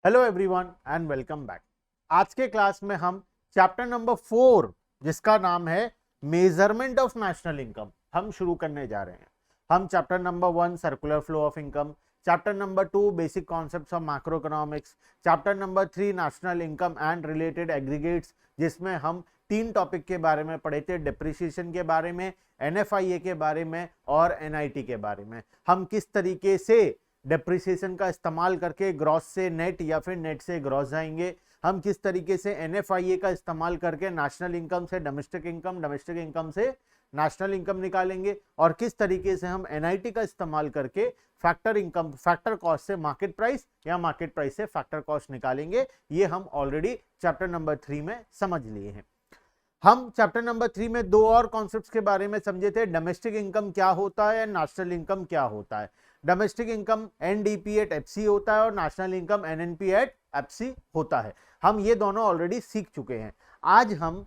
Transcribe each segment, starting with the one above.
Hello everyone and welcome back. आज के class में हम चैप्टर नंबर 4 जिसका नाम है मेजरमेंट ऑफ नेशनल इनकम हम शुरू करने जा रहे हैं। हम chapter number 1 circular flow of income, chapter number 2 basic concepts of macro economics, chapter number 3 national income and related aggregates, जिसमें हम 3 टॉपिक के बारे में पढ़े थे, डिप्रिसिएशन के बारे में, एनएफआईए के बारे में और एनआईटी के बारे में। हम किस तरीके से डेप्रिसिएशन का इस्तेमाल करके ग्रॉस से नेट या फिर नेट से ग्रॉस जाएंगे, हम किस तरीके से एनएफआईए का इस्तेमाल करके नेशनल इनकम से डोमेस्टिक इनकम, डोमेस्टिक इनकम से नेशनल इनकम निकालेंगे, और किस तरीके से हम एनआईटी का इस्तेमाल करके फैक्टर इनकम, फैक्टर कॉस्ट से मार्केट प्राइस या मार्केट प्राइस से फैक्टर कॉस्ट निकालेंगे। ये हम ऑलरेडी चैप्टर नंबर 3 में समझ लिए हैं। हम चैप्टर नंबर 3 में 2 और कॉन्सेप्ट्स के बारे में समझे थे, डोमेस्टिक इनकम क्या होता है, नेशनल इनकम क्या होता है। Domestic income NDP at FC होता है और national income NNP at FC होता है। हम ये दोनों ऑलरेडी सीख चुके हैं। आज हम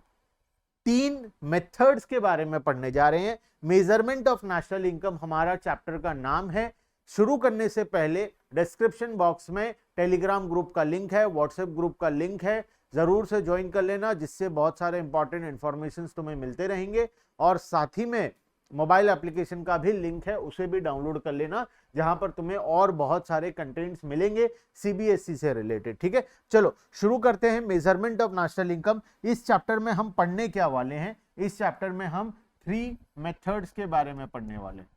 3 मेथड्स के बारे में पढ़ने जा रहे हैं। मेजरमेंट ऑफ नेशनल इनकम हमारा चैप्टर का नाम है। शुरू करने से पहले डिस्क्रिप्शन बॉक्स में टेलीग्राम ग्रुप का लिंक है, व्हाट्सएप ग्रुप का लिंक है, जरूर से ज्वाइन कर लेना, जिससे बहुत सारे इंपॉर्टेंट इंफॉर्मेशन तुम्हें मिलते रहेंगे। और साथ ही में मोबाइल एप्लीकेशन का भी लिंक है, उसे भी डाउनलोड कर लेना, जहां पर तुम्हें और बहुत सारे कंटेंट्स मिलेंगे सीबीएसई से रिलेटेड। ठीक है, चलो शुरू करते हैं। मेजरमेंट ऑफ नेशनल इनकम, इस चैप्टर में हम पढ़ने क्या वाले हैं? इस चैप्टर में हम 3 मेथड्स के बारे में पढ़ने वाले हैं।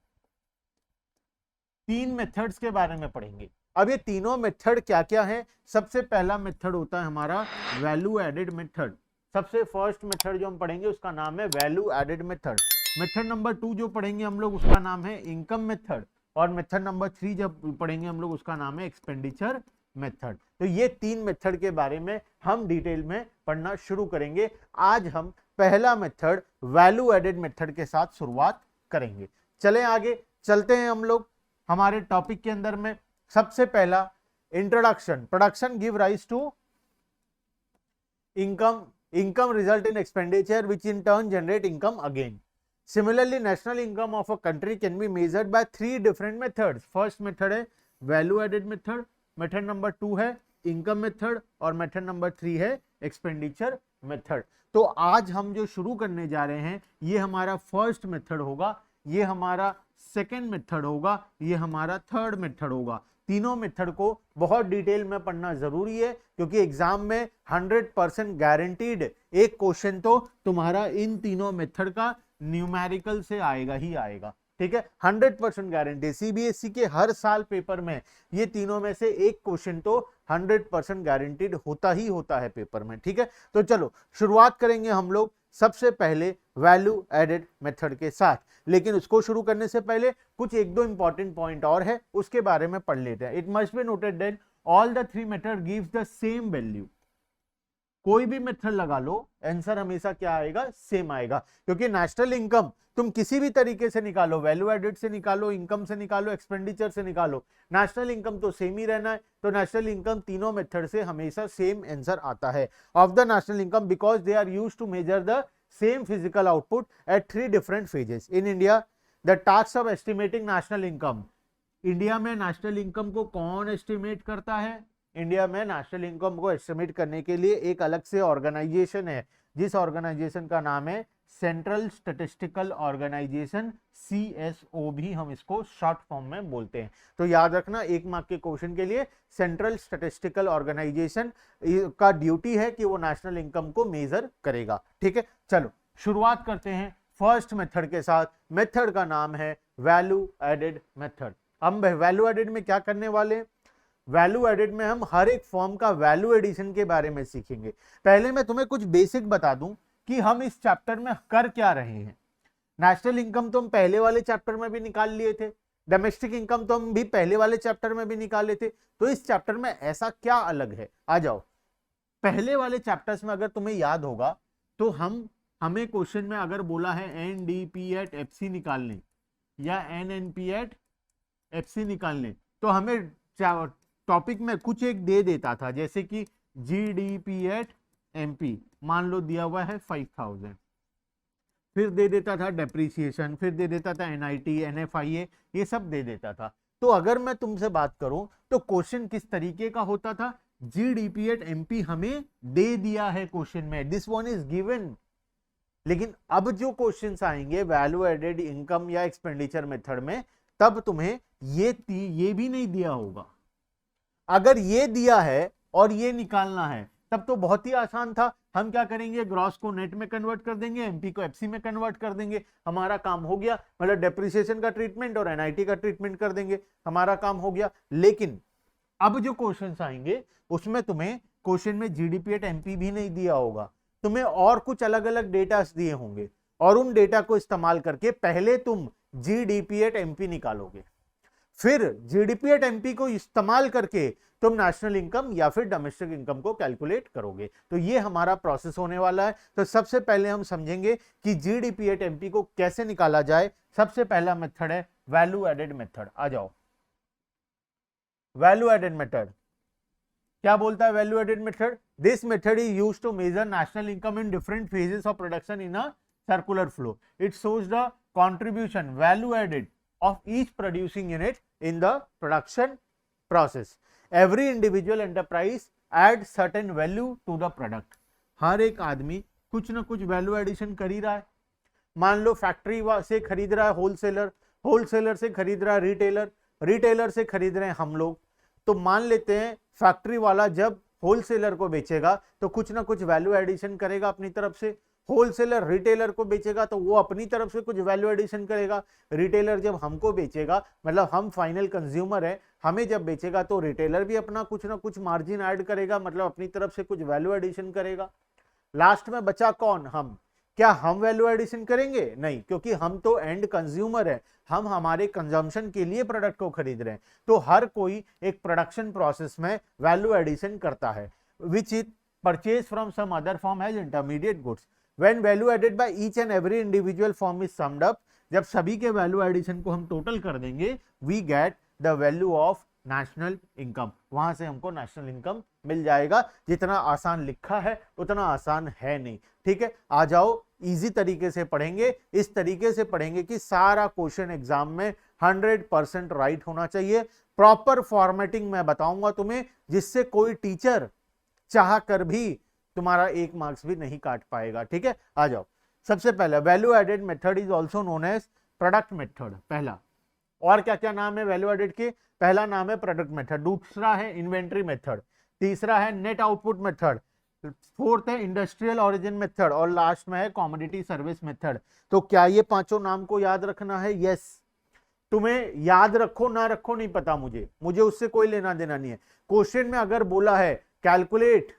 3 मेथड्स के बारे में पढ़ेंगे। अब ये तीनों मेथड क्या क्या है? सबसे पहला मेथड होता है हमारा वैल्यू एडेड मेथड। सबसे फर्स्ट मेथड जो हम पढ़ेंगे उसका नाम है value added method. Method number 2 जो पढ़ेंगे हम लोग उसका नाम है इनकम मेथड, और मेथड नंबर 3 जब पढ़ेंगे हम लोग उसका नाम है एक्सपेंडिचर मेथड। तो ये 3 मेथड के बारे में हम डिटेल में पढ़ना शुरू करेंगे। आज हम पहला मेथड वैल्यू एडेड मेथड के साथ शुरुआत करेंगे। चलें आगे चलते हैं हम लोग हमारे टॉपिक के अंदर में। सबसे पहला introduction. Production give rise to income result in expenditure which in turn generate income again. Similarly, national income of a country can be measured by 3 different methods. First method है value added method, method number 2 है income method, और method number 3 है expenditure method. तो आज हम जो शुरू करने जा रहे हैं ये हमारा फर्स्ट मेथड होगा, ये हमारा सेकेंड मेथड होगा, ये हमारा थर्ड मेथड होगा। तीनों मेथड को बहुत डिटेल में पढ़ना जरूरी है, क्योंकि एग्जाम में 100% गारंटीड एक क्वेश्चन तो तुम्हारा इन तीनों मेथड का न्यूमेरिकल से आएगा ही आएगा। ठीक है, 100% गारंटी। सीबीएसई के हर साल पेपर में ये तीनों में से एक क्वेश्चन तो 100% गारंटीड होता ही होता है पेपर में। ठीक है, तो चलो शुरुआत करेंगे हम लोग सबसे पहले वैल्यू एडेड मेथड के साथ। लेकिन उसको शुरू करने से पहले कुछ 1-2 इंपॉर्टेंट पॉइंट और है, उसके बारे में पढ़ लेते हैं। It must be noted that all the 3 method gives the same value. कोई भी मेथड लगा लो, आंसर हमेशा क्या आएगा? सेम आएगा। क्योंकि नेशनल इनकम तुम किसी भी तरीके से निकालो, वैल्यू एडेड से निकालो, इनकम से निकालो, एक्सपेंडिचर से निकालो, नेशनल इनकम तो सेम ही रहना है। तो नेशनल इनकम तीनों मेथड से हमेशा सेम आंसर आता है of the national income, because they are used to measure the same physical output at 3 different phases. In India the task of estimating national income, India में national income को कौन estimate करता है? India में national income को estimate करने के लिए एक अलग से ऑर्गेनाइजेशन है, जिस ऑर्गेनाइजेशन का नाम है सेंट्रल स्टैटिस्टिकल ऑर्गेनाइजेशन, CSO भी हम इसको शॉर्ट फॉर्म में बोलते हैं। तो याद रखना, 1 मार्क के क्वेश्चन के लिए सेंट्रल स्टैटिस्टिकल ऑर्गेनाइजेशन का ड्यूटी है कि वो नेशनल इनकम को मेजर करेगा। ठीक है, चलो शुरुआत करते हैं फर्स्ट मेथड के साथ। मेथड का नाम है वैल्यू एडेड मेथड। हम वैल्यू एडेड में क्या करने वाले हैं? वैल्यू एडेड में हम हर एक फॉर्म का वैल्यू एडिशन के बारे में सीखेंगे। पहले मैं तुम्हें कुछ बेसिक बता दूं कि हम इस चैप्टर में कर क्या रहे हैं। नेशनल इनकम तो हम पहले वाले चैप्टर में भी निकाल लिए थे, डोमेस्टिक इनकम तो हम भी पहले वाले चैप्टर में भी निकाले थे। तो इस चैप्टर में ऐसा क्या अलग है? आ जाओ। पहले वाले चैप्टर्स में अगर तुम्हें याद होगा तो हमें क्वेश्चन में अगर बोला है एनडीपी एट एफसी निकालने या एनएनपी एट एफसी निकालने, तो हमें टॉपिक में कुछ एक दे देता था, जैसे कि जीडीपी एट एमपी मान लो दिया हुआ है 5000, फिर दे देता था डेप्रीसिएशन, फिर दे देता था एनआईटी, एनएफआईए, ये सब दे देता था। तो अगर मैं तुमसे बात करूं तो क्वेश्चन किस तरीके का होता था जीडीपी एट एमपी हमें दे दिया है क्वेश्चन में, दिस वन इज गिवन। लेकिन अब जो क्वेश्चंस आएंगे वैल्यू एडेड इनकम या एक्सपेंडिचर मेथड में, तब तुम्हें ये भी नहीं दिया होगा। अगर ये दिया है और ये निकालना है तब तो बहुत ही आसान था। हम क्या करेंगे, ग्रॉस को नेट में कन्वर्ट कर देंगे, एमपी को एफसी में कन्वर्ट कर देंगे, हमारा काम हो गया। मतलब डेप्रिसिएशन का ट्रीटमेंट और एनआईटी का ट्रीटमेंट कर देंगे, हमारा काम हो गया। लेकिन अब जो क्वेश्चंस आएंगे उसमें तुम्हें क्वेश्चन में जीडीपी एट एमपी भी नहीं दिया होगा, तुम्हें और कुछ अलग अलग डेटा दिए होंगे, और उन डेटा को इस्तेमाल करके पहले तुम जीडीपी एट एमपी निकालोगे, फिर जीडीपी एट एमपी को इस्तेमाल करके तुम नेशनल इनकम या फिर डोमेस्टिक इनकम को कैलकुलेट करोगे। तो ये हमारा प्रोसेस होने वाला है। तो सबसे पहले हम समझेंगे कि जीडीपी एट एमपी को कैसे निकाला जाए। सबसे पहला मेथड है वैल्यू एडेड मेथड। आ जाओ, वैल्यू एडेड मेथड क्या बोलता है? Value added method, this method is used to measure national income in different phases of production in a circular flow. It shows the contribution value added of each producing unit in the production process. Every individual enterprise adds certain value to the product. हर एक आदमी कुछ ना कुछ value addition कर ही रहा है। मान लो factory से खरीद रहा है होलसेलर, होलसेलर से खरीद रहा है रिटेलर, रिटेलर से खरीद रहे हैं हम लोग। तो मान लेते हैं फैक्ट्री वाला जब होलसेलर को बेचेगा तो कुछ ना कुछ वैल्यू एडिशन करेगा अपनी तरफ से, होलसेलर रिटेलर को बेचेगा तो वो अपनी तरफ से कुछ वैल्यू एडिशन करेगा, रिटेलर जब हमको बेचेगा, मतलब हम फाइनल कंज्यूमर है, हमें जब बेचेगा तो रिटेलर भी अपना कुछ ना कुछ मार्जिन ऐड करेगा, मतलब अपनी तरफ से कुछ वैल्यू एडिशन करेगा। लास्ट में बचा कौन? हम। क्या हम वैल्यू एडिशन करेंगे? नहीं, क्योंकि हम तो एंड कंज्यूमर है, हम हमारे कंजम्पशन के लिए प्रोडक्ट को खरीद रहे हैं। तो हर कोई एक प्रोडक्शन प्रोसेस में वैल्यू एडिशन करता है, which is purchase from some other form as intermediate goods. When value added by each and every individual form is summed up, जब सभी के वैल्यू एडिशन को हम टोटल कर देंगे, we get the value of national income। वहां से हमको नेशनल इनकम मिल जाएगा। जितना आसान लिखा है उतना आसान है नहीं, ठीक है। आ जाओ, इजी तरीके से पढ़ेंगे, इस तरीके से पढ़ेंगे कि सारा क्वेश्चन एग्जाम में 100% राइट होना चाहिए। प्रॉपर फॉर्मेटिंग मैं बताऊंगा तुम्हें, जिससे कोई टीचर चाह कर भी तुम्हारा 1 मार्क्स भी नहीं काट पाएगा, ठीक है। आ जाओ, सबसे पहला value added method is also known as product method. पहला, और क्या क्या नाम है वैल्यू एडेड के? पहला नाम है प्रोडक्ट मेथड, दूसरा है इन्वेंट्री मेथड, तीसरा है नेट आउटपुट मेथड, फोर्थ है इंडस्ट्रियल ओरिजिन मेथड, और लास्ट में है कमोडिटी सर्विस मेथड। तो क्या ये पांचों नाम को याद रखना है? यस। तुम्हें याद रखो ना रखो नहीं पता, मुझे उससे कोई लेना देना नहीं है। क्वेश्चन में अगर बोला है calculate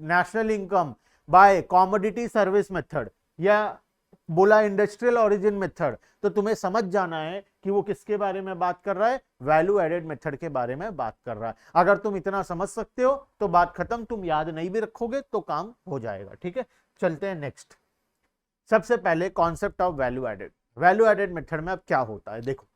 national income by commodity service method या बोला इंडस्ट्रियल ओरिजिन मेथड, तो तुम्हें समझ जाना है कि वो किसके बारे में बात कर रहा है, वैल्यू एडेड मेथड के बारे में बात कर रहा है। अगर तुम इतना समझ सकते हो तो बात खत्म, तुम याद नहीं भी रखोगे तो काम हो जाएगा, ठीक है। चलते हैं नेक्स्ट। सबसे पहले concept of value added. Value added method में अब क्या होता है, देखो,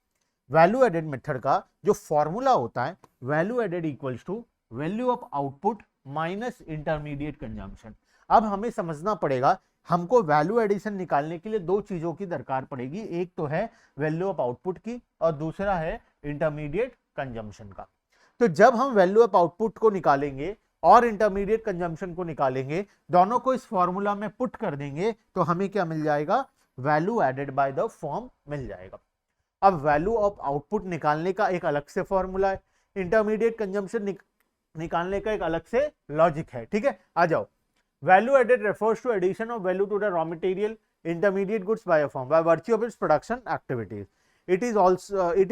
वैल्यू एडेड मेथड का जो फॉर्मूला होता है, value added equals to value of output minus intermediate consumption. अब हमें समझना पड़ेगा, हमको वैल्यू एडिशन निकालने के लिए दो चीजों की दरकार पड़ेगी, एक तो है वैल्यू ऑफ आउटपुट की और दूसरा है इंटरमीडिएट कंजम्पशन का। तो जब हम वैल्यू ऑफ आउटपुट को निकालेंगे और इंटरमीडिएट कंजम्पशन को निकालेंगे, दोनों को इस फॉर्मूला में पुट कर देंगे तो हमें क्या मिल जाएगा? Value added by the firm मिल जाएगा। अब वैल्यू ऑफ आउटपुट निकालने का एक अलग से फॉर्मूला है, इंटरमीडिएट कंजम्पशन निकालने का एक अलग से लॉजिक है, ठीक है। आ जाओ, value added refers to addition of value to the raw material intermediate goods by a firm by virtue of its production activities. It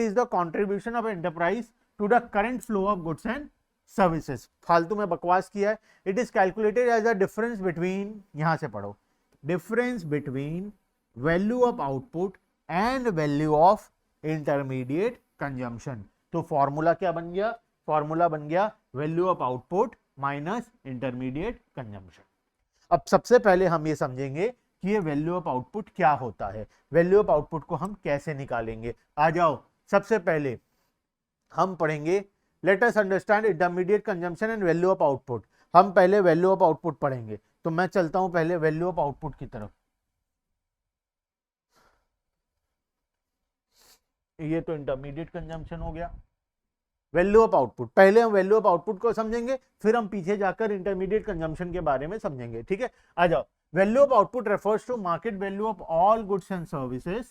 is the contribution of enterprise to the current flow of goods and services. फालतू में बकवास किया है। It is calculated as a difference between, यहां से पढ़ो, difference between value of output and value of intermediate consumption. तो formula क्या बन गया? फॉर्मूला बन गया value of output minus intermediate consumption. अब सबसे पहले हम ये समझेंगे कि ये वैल्यू ऑफ आउटपुट क्या होता है, वैल्यू ऑफ आउटपुट को हम कैसे निकालेंगे। आ जाओ, सबसे पहले हम पढ़ेंगे, late us understand intermediate consumption and value of output. हम पहले वैल्यू ऑफ आउटपुट पढ़ेंगे, तो मैं चलता हूं पहले वैल्यू ऑफ आउटपुट की तरफ। ये तो इंटरमीडिएट कंजम्पशन हो गया, वैल्यू ऑफ आउटपुट, पहले हम वैल्यू ऑफ आउटपुट को समझेंगे, फिर हम पीछे जाकर इंटरमीडिएट कंजम्पशन के बारे में समझेंगे, ठीक है। आ जाओ, value of output refers to market value of all goods and services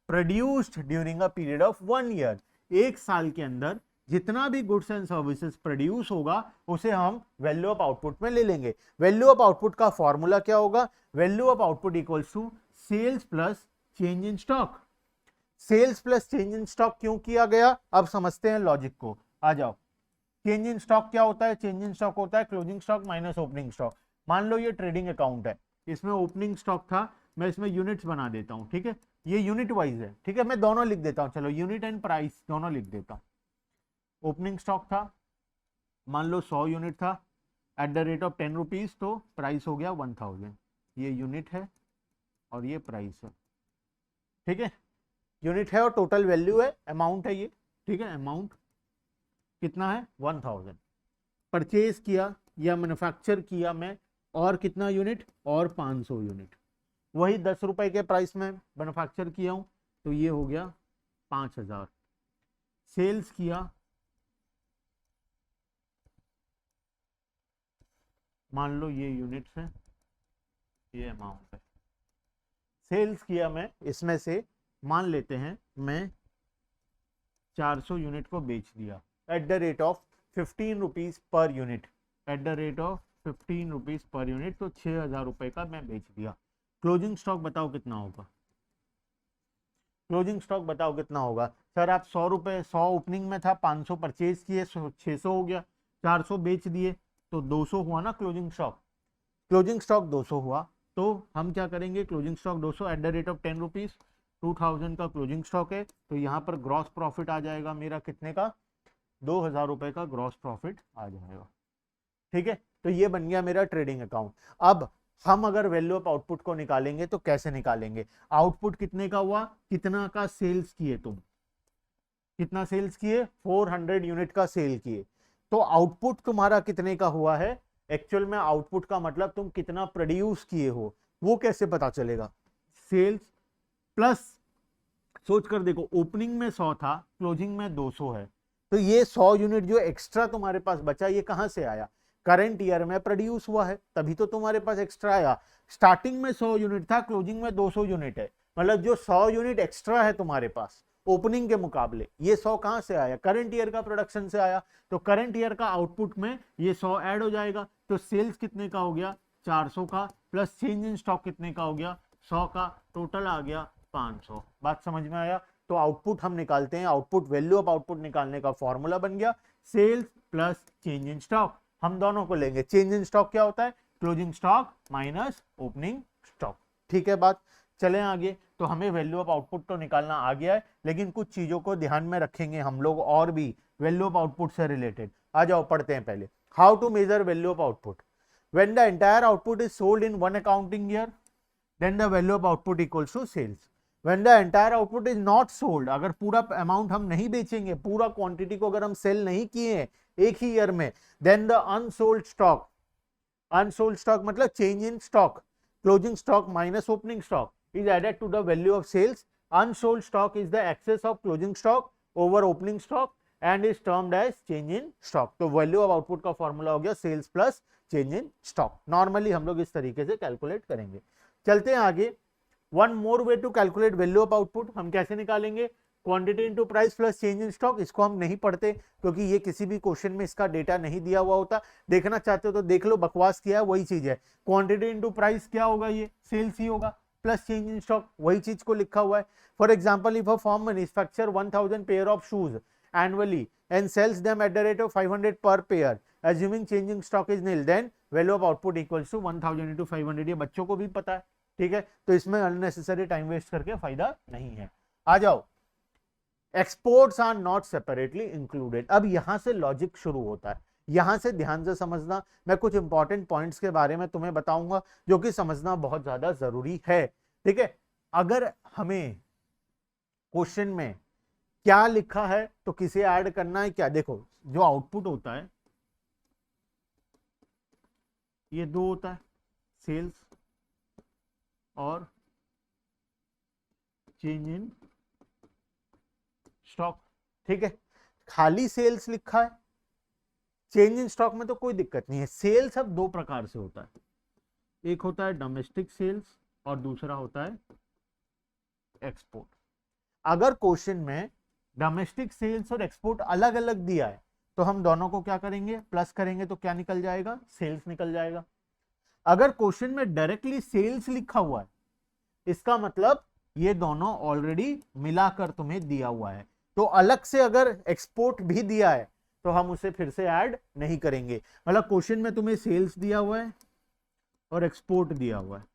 produced during a period of 1 year. एक साल के अंदर जितना भी गुड्स एंड सर्विसेज प्रोड्यूस होगा उसे हम वैल्यू ऑफ आउटपुट में ले लेंगे। वैल्यू ऑफ आउटपुट का फॉर्मूला क्या होगा? Value of output equals to sales plus change in stock. Sales plus change in stock क्यों किया गया, अब समझते हैं लॉजिक को। आ जाओ, चेंज इन स्टॉक क्या होता है? चेंज इन स्टॉक होता है closing stock minus opening stock. मान लो ये ट्रेडिंग अकाउंट है, इसमें ओपनिंग स्टॉक था, मैं इसमें यूनिट्स बना देता हूं, ठीक है, ये यूनिट वाइज है, ठीक है, मैं दोनों लिख देता हूं, चलो यूनिट एंड प्राइस दोनों लिख देता हूं। ओपनिंग स्टॉक था, मान लो 100 यूनिट था at the rate of 10 rupees, तो प्राइस हो गया 1000। ये यूनिट है और ये प्राइस है, ठीक है, यूनिट है और टोटल वैल्यू है, अमाउंट है ये, ठीक है, अमाउंट कितना है? 1000। परचेज किया या मैन्युफैक्चर किया मैं, और कितना यूनिट? और 500 यूनिट, वही 10 रुपए के प्राइस में मैन्युफैक्चर किया हूं, तो ये हो गया 5000। सेल्स किया, मान लो ये यूनिट्स है, ये अमाउंट है, सेल्स किया मैं, इसमें से मान लेते हैं मैं 400 यूनिट को बेच दिया at the rate of 15 rupees per unit, at the rate of 15 rupees per unit, तो 6000 रुपए का मैं बेच दिया। क्लोजिंग स्टॉक बताओ कितना होगा? क्लोजिंग स्टॉक बताओ कितना होगा? सर आप 100 रुपए, 100 ओपनिंग में था, 500 परचेज किए, 600 हो गया, 400 बेच दिए, तो 200 हुआ ना क्लोजिंग स्टॉक। क्लोजिंग स्टॉक 200 हुआ, तो हम क्या करेंगे? Closing stock 200 at the rate of 10 rupees, 2000 का क्लोजिंग स्टॉक है, तो यहाँ पर ग्रॉस प्रॉफिट आ जाएगा मेरा कितने का? 2000 रुपए का ग्रॉस प्रॉफिट आ जाएगा, ठीक है। तो ये बन गया मेरा ट्रेडिंग अकाउंट। अब हम अगर वैल्यू ऑफ आउटपुट को निकालेंगे तो कैसे निकालेंगे? आउटपुट कितने का हुआ? कितना का सेल्स किए तुम? कितना सेल्स किए? 400 यूनिट का सेल किए, तो आउटपुट तुम्हारा कितने का हुआ है? एक्चुअल में आउटपुट का मतलब तुम कितना प्रोड्यूस किए हो, वो कैसे पता चलेगा? सेल्स प्लस, सोच कर देखो, ओपनिंग में 100 था, क्लोजिंग में 200 है, तो ये 100 यूनिट जो एक्स्ट्रा तुम्हारे पास बचा, ये कहां से आया? करंट ईयर में प्रोड्यूस हुआ है, तभी तो तुम्हारे पास एक्स्ट्रा आया। स्टार्टिंग में 100 यूनिट था, क्लोजिंग में 200 यूनिट है, मतलब जो 100 यूनिट एक्स्ट्रा है तुम्हारे पास ओपनिंग के मुकाबले, ये 100 कहां से आया? करंट ईयर का प्रोडक्शन से आया, तो करंट ईयर का आउटपुट में ये 100 ऐड हो जाएगा, तो सेल्स कितने का हो गया? 400 का, प्लस चेंज इन स्टॉक कितने का हो गया? 100 का, टोटल आ गया 500। बात समझ में आया? तो आउटपुट हम निकालते हैं, आउटपुट, वैल्यू ऑफ आउटपुट निकालने का फॉर्मूला बन गया sales plus change in stock. हम दोनों को लेंगे, चेंज इन स्टॉक क्या होता है? Closing stock minus opening stock, ठीक है बात। चलें आगे, तो हमें वैल्यू ऑफ आउटपुट तो निकालना आ गया है, लेकिन कुछ चीजों को ध्यान में रखेंगे हम लोग और भी वैल्यू ऑफ आउटपुट से रिलेटेड। आ जाओ पढ़ते हैं पहले, how to measure value of output. When the entire output is sold in one accounting year, then the value of output equals to sales. When the entire output is not sold, अगर पूरा amount हम नहीं बेचेंगे, पूरा quantity को अगर हम cell नहीं किए हैं एक ही ईयर में, then the unsold stock, unsold stock मतलब change in stock, closing stock minus opening stock is added to the value of sales. Unsold stock is the excess of closing stock over opening stock and is termed as change in stock. तो value of output का formula हो गया sales plus change in stock. Normally हम लोग इस तरीके से calculate करेंगे। चलते हैं आगे, one more way to calculate value of output. हम कैसे निकालेंगे? Quantity into price plus change in stock. इसको हम नहीं पढ़ते क्योंकि ये किसी भी क्वेश्चन में इसका डेटा नहीं दिया हुआ होता, देखना चाहते हो तो देख लो, बकवास किया है वही चीज है। क्वांटिटी इनटू प्राइस क्या होगा? ये सेल्स ही होगा, प्लस चेंज इन स्टॉक, वही चीज को लिखा हुआ है। For example, if a firm manufacture 1000 pair of shoes annually and sells them at the rate of 500 per pair, assuming changing stock is nil, then value of output equals to 1000 into 500। ये बच्चों को भी पता है, ठीक है, तो इसमें अननेसेसरी टाइम वेस्ट करके फायदा नहीं है। आ जाओ, exports are not separately included. अब यहां से लॉजिक शुरू होता है, यहां से ध्यान से समझना। मैं कुछ इंपॉर्टेंट पॉइंट्स के बारे में तुम्हें बताऊंगा जो कि समझना बहुत ज्यादा जरूरी है, ठीक है। अगर हमें क्वेश्चन में क्या लिखा है तो किसे ऐड करना है क्या, देखो जो आउटपुट होता है ये दो होता है, सेल्स और चेंज इन स्टॉक, ठीक है। खाली सेल्स लिखा है, चेंज इन स्टॉक में तो कोई दिक्कत नहीं है। सेल्स अब दो प्रकार से होता है, एक होता है डोमेस्टिक सेल्स और दूसरा होता है एक्सपोर्ट। अगर क्वेश्चन में डोमेस्टिक सेल्स और एक्सपोर्ट अलग अलग दिया है तो हम दोनों को क्या करेंगे, प्लस करेंगे तो क्या निकल जाएगा, सेल्स निकल जाएगा। अगर क्वेश्चन में डायरेक्टली सेल्स लिखा हुआ है इसका मतलब ये दोनों ऑलरेडी मिलाकर तुम्हें दिया हुआ है। तो अलग से अगर एक्सपोर्ट भी दिया है तो हम उसे फिर से ऐड नहीं करेंगे। मतलब क्वेश्चन में तुम्हें सेल्स दिया हुआ है और एक्सपोर्ट दिया हुआ है,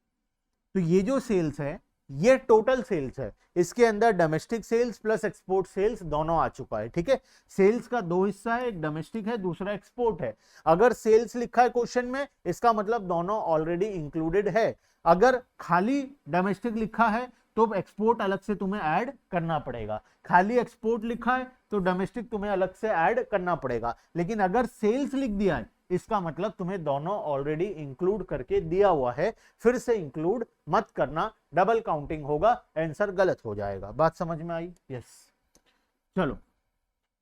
तो ये जो सेल्स है ये टोटल सेल्स है, इसके अंदर domestic sales plus export sales दोनों आ चुका है। ठीक है, सेल्स का दो हिस्सा है, एक डोमेस्टिक है दूसरा एक्सपोर्ट है। अगर सेल्स लिखा है क्वेश्चन में इसका मतलब दोनों ऑलरेडी इंक्लूडेड है। अगर खाली डोमेस्टिक लिखा है तो एक्सपोर्ट अलग से तुम्हें ऐड करना पड़ेगा, खाली एक्सपोर्ट लिखा है तो डोमेस्टिक तुम्हें अलग से ऐड करना पड़ेगा। लेकिन अगर सेल्स लिख दिया है इसका मतलब तुम्हें दोनों ऑलरेडी इंक्लूड करके दिया हुआ है, फिर से इंक्लूड मत करना, डबल काउंटिंग होगा, आंसर गलत हो जाएगा। बात समझ में आई? यस। चलो,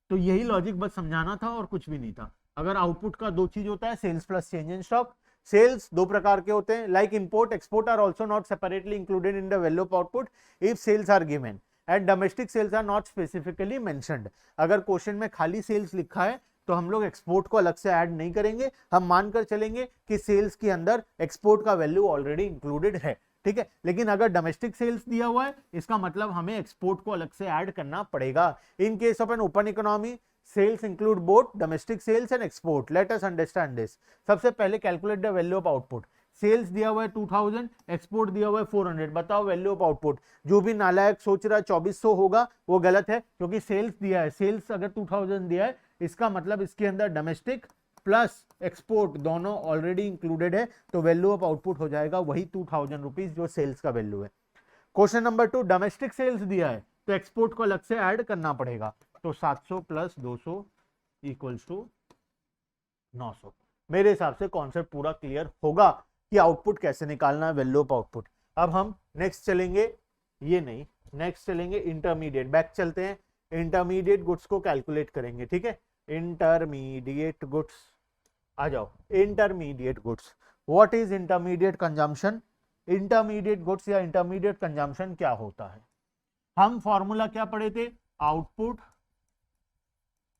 तो यही लॉजिक बस समझाना था और कुछ भी नहीं था। अगर आउटपुट का दो चीज होता है, sales plus change in stock. Sales दो प्रकार के होते हैं, like import export are also not separately included in the value of output if sales are given and domestic sales are not specifically mentioned. अगर क्वेश्चन में खाली sales लिखा है तो हम लोग एक्सपोर्ट को अलग से ऐड नहीं करेंगे, हम मानकर चलेंगे कि सेल्स के अंदर एक्सपोर्ट का वैल्यू ऑलरेडी इंक्लूडेड है। ठीक है, लेकिन अगर डोमेस्टिक सेल्स दिया हुआ है इसका मतलब हमें एक्सपोर्ट को अलग से ऐड करना पड़ेगा। In case of an open economy sales include both domestic sales and export. Let us understand this. सबसे पहले calculate the value of output. Sales दिया हुआ है 2000, एक्सपोर्ट दिया हुआ है 400। बताओ वैल्यू ऑफ आउटपुट। जो भी नालायक सोच रहा है 2400 होगा वो गलत है, क्योंकि सेल्स दिया है, सेल्स अगर 2000 दिया है इसका मतलब इसके अंदर डोमेस्टिक प्लस एक्सपोर्ट दोनों ऑलरेडी इंक्लूडेड है, तो वैल्यू ऑफ आउटपुट हो जाएगा वही 2000 रुपीज जो सेल्स का वैल्यू है। क्वेश्चन नंबर 2, डोमेस्टिक सेल्स दिया है तो एक्सपोर्ट को अलग से ऐड करना पड़ेगा, तो 700 प्लस 200 इक्वल्स टू 900। मेरे हिसाब से कॉन्सेप्ट पूरा क्लियर होगा कि आउटपुट कैसे निकालना है, वैल्यू ऑफ आउटपुट। अब हम नेक्स्ट चलेंगे, ये नहीं, नेक्स्ट चलेंगे इंटरमीडिएट। बैक चलते हैं, इंटरमीडिएट गुड्स को कैलकुलेट करेंगे। ठीक है, इंटरमीडिएट गुड्स, आ जाओ। Intermediate goods, what is intermediate consumption? Intermediate goods या इंटरमीडिएट कंजम्पशन क्या होता है? हम फॉर्मूला क्या पढ़े थे, आउटपुट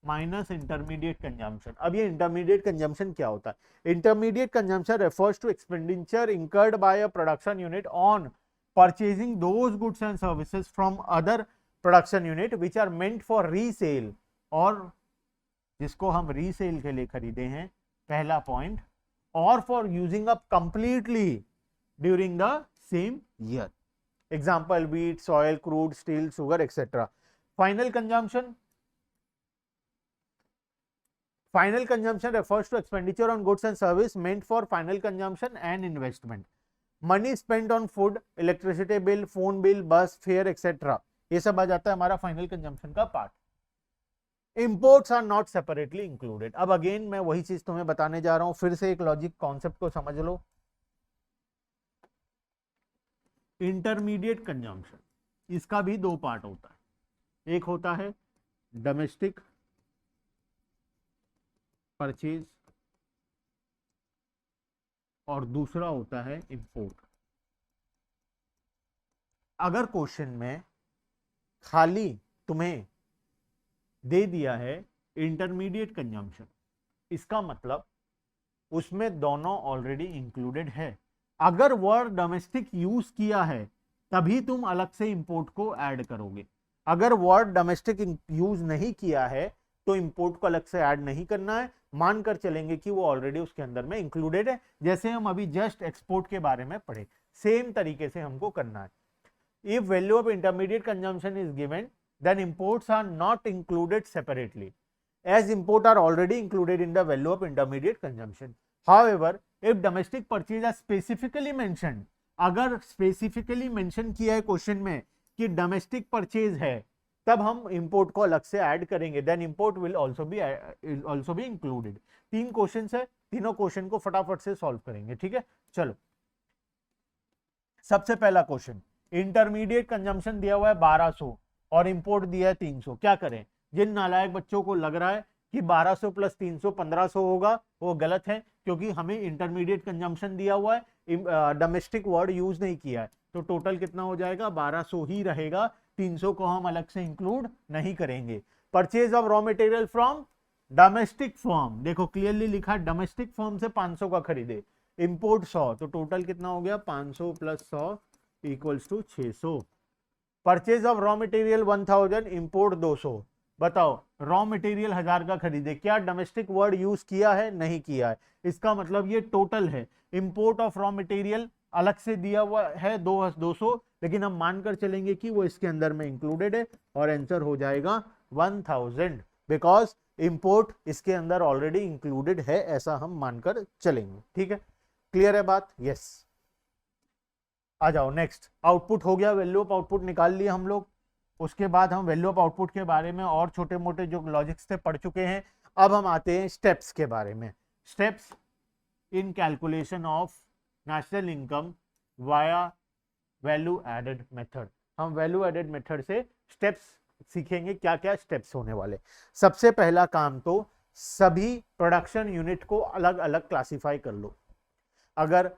माइनस इंटरमीडिएट कंजम्पशन। अब ये इंटरमीडिएट कंजम्पशन क्या होता है? Intermediate consumption refers to expenditure incurred by a production unit on purchasing those goods and services from other production unit which are meant for resale, और जिसको हम resale के लिए खरीदे हैं, पहला पॉइंट, और for using up completely during the same year. Example wheat, soil, crude, steel, sugar, etc. Final consumption. Final consumption refers to expenditure on goods and service meant for final consumption and investment. Money spent on food, electricity bill, phone bill, bus fare, etc. ये सब आ जाता है हमारा final consumption का part. Imports are not separately included. अब again मैं वही चीज तुम्हें बताने जा रहा हूं, फिर से एक लॉजिक कॉन्सेप्ट को समझ लो। इंटरमीडिएट कंजम्पशन, इसका भी दो पार्ट होता है, एक होता है डोमेस्टिक परचेज और दूसरा होता है इंपोर्ट। अगर क्वेश्चन में खाली तुम्हें दे दिया है इंटरमीडिएट कंजम्पशन, इसका मतलब उसमें दोनों ऑलरेडी इंक्लूडेड है। अगर वर्ड डोमेस्टिक यूज किया है तभी तुम अलग से इंपोर्ट को ऐड करोगे। अगर वर्ड डोमेस्टिक यूज नहीं किया है तो इंपोर्ट को अलग से ऐड नहीं करना है, मानकर चलेंगे कि वो ऑलरेडी उसके अंदर में इंक्लूडेड है। जैसे हम अभी जस्ट एक्सपोर्ट के बारे में पढ़े, सेम तरीके से हमको करना है। If value of intermediate consumption is given then imports are not included separately as import are already included in the value of intermediate consumption. However, if domestic purchase are specifically mentioned, अगर specifically mention किया है question में कि domestic purchase है, तब हम import को अलग से ऐड करेंगे, then import will also be included. तीन क्वेश्चंस है, तीनों क्वेश्चन को फटाफट से सॉल्व करेंगे। ठीक है, चलो सबसे पहला क्वेश्चन, इंटरमीडिएट कंजम्पशन दिया हुआ है 1200 और इंपोर्ट दिया है 300। क्या करें, जिन नालायक बच्चों को लग रहा है कि 1200 प्लस 300 1500 होगा, वो गलत है, क्योंकि हमें इंटरमीडिएट कंजम्पशन दिया हुआ है, डोमेस्टिक वर्ड यूज नहीं किया है, तो टोटल कितना हो जाएगा 1200 ही रहेगा, 300 को हम अलग से इंक्लूड नहीं करेंगे। Purchase of raw material from domestic firm, देखो क्लियरली लिखा है डोमेस्टिक फर्म से 500 का खरीदे, इंपोर्ट 100, तो टोटल कितना हो गया 500 plus 100 equals to 600। Purchase of raw material 1000, import 200। बताओ रॉ मटेरियल 1000 का खरीदे, क्या डोमेस्टिक वर्ड यूज किया है? नहीं किया है, इसका मतलब ये टोटल है। इंपोर्ट ऑफ रॉ मटेरियल अलग से दिया हुआ है 200, लेकिन हम मानकर चलेंगे कि वो इसके अंदर में इंक्लूडेड है, और आंसर हो जाएगा 1000, बिकॉज इंपोर्ट इसके अंदर ऑलरेडी इंक्लूडेड है, ऐसा हम मानकर चलेंगे। ठीक है, क्लियर है बात? यस। आ जाओ नेक्स्ट, आउटपुट हो गया, वैल्यू ऑफ आउटपुट निकाल लिया हम लोग। उसके बाद हम वैल्यू ऑफ आउटपुट के बारे में और छोटे मोटे जो लॉजिक्स थे पढ़ चुके हैं। अब हम आते हैं स्टेप्स के बारे में। Steps in calculation of national income via value added method. हम वैल्यू एडेड मेथड से स्टेप्स सीखेंगे, क्या क्या स्टेप्स होने वाले। सबसे पहला काम तो सभी प्रोडक्शन यूनिट को अलग अलग क्लासिफाई कर लो। अगर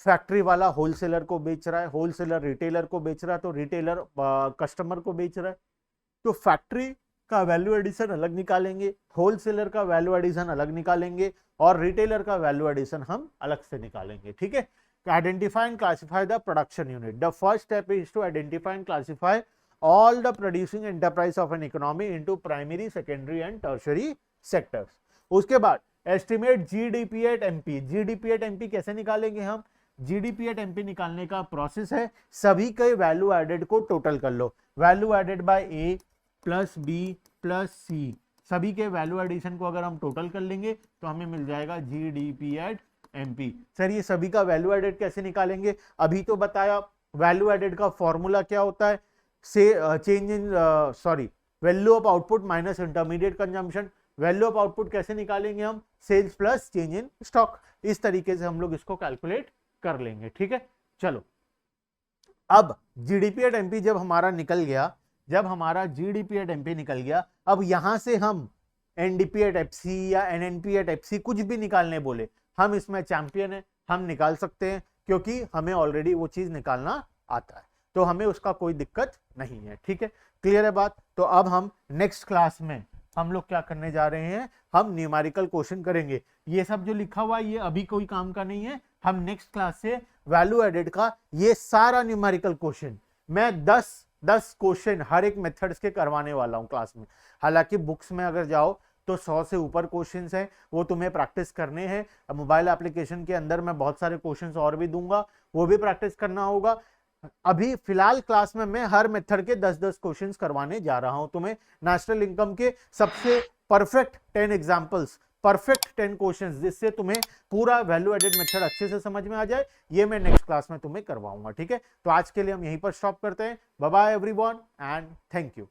फैक्ट्री वाला होलसेलर को बेच रहा है, होलसेलर रिटेलर को बेच रहा है, तो रिटेलर कस्टमर को बेच रहा है, तो फैक्ट्री का वैल्यू एडिशन अलग निकालेंगे, होलसेलर का वैल्यू एडिशन अलग निकालेंगे, और रिटेलर का वैल्यू एडिशन हम अलग से निकालेंगे। ठीक है, identify and classify the production unit. The first step is to identify and classify all the producing enterprise of an economy into primary, secondary and tertiary sectors. उसके बाद estimate GDP at MP। GDP at MP कैसे निकालेंगे हम? GDP at MP निकालने का process है, सभी के वैल्यू एडेड को टोटल कर लो, value added by A plus B plus C, सभी के वैल्यू एडिशन को अगर हम टोटल कर लेंगे तो हमें मिल जाएगा GDP at MP। सर ये सभी का वैल्यू एडेड कैसे निकालेंगे? अभी तो बताया, वैल्यू एडेड का फॉर्मूला क्या होता है, से change in value of output minus intermediate consumption. Value of output कैसे निकालेंगे हम? Sales plus change in stock. इस तरीके से हम लोग इसको कैलकुलेट कर लेंगे। ठीक है, चलो अब जीडीपी एट एमपी जब हमारा निकल गया, जब हमारा जीडीपी एट एमपी निकल गया, अब यहां से हम एनडीपी एट एफसी या एनएनपी एट एफसी कुछ भी निकालने बोले, हम इसमें चैंपियन है, हम निकाल सकते हैं, क्योंकि हमें ऑलरेडी वो चीज निकालना आता है, तो हमें उसका कोई दिक्कत नहीं है। ठीक है, क्लियर है बात? तो अब हम नेक्स्ट क्लास में हम लोग क्या करने जा रहे हैं, हम न्यूमेरिकल क्वेश्चन करेंगे। ये सब जो लिखा हुआ है ये अभी कोई काम का नहीं है, हम नेक्स्ट क्लास से वैल्यू एडेड का ये सारा न्यूमेरिकल क्वेश्चन मैं 10 क्वेश्चन हर एक मेथड्स के करवाने वाला हूं क्लास में। हालांकि बुक्स में अगर जाओ तो 100 से ऊपर क्वेश्चंस हैं, वो तुम्हें प्रैक्टिस करने हैं। मोबाइल एप्लीकेशन के अंदर मैं बहुत सारे क्वेश्चंस और भी दूंगा, वो भी प्रैक्टिस करना होगा। अभी फिलहाल क्लास में मैं हर मेथड के 10-10 क्वेश्चंस करवाने जा रहा हूं तुम्हें। नेशनल इनकम के सबसे परफेक्ट 10 एग्जांपल्स, परफेक्ट 10 क्वेश्चंस, जिससे तुम्हें पूरा वैल्यू एडेड मेथड अच्छे से समझ में आ जाए, ये मैं नेक्स्ट क्लास में तुम्हें करवाऊंगा। ठीक है, तो आज के लिए हम यहीं पर स्टॉप करते हैं। Bye bye everyone and thank you.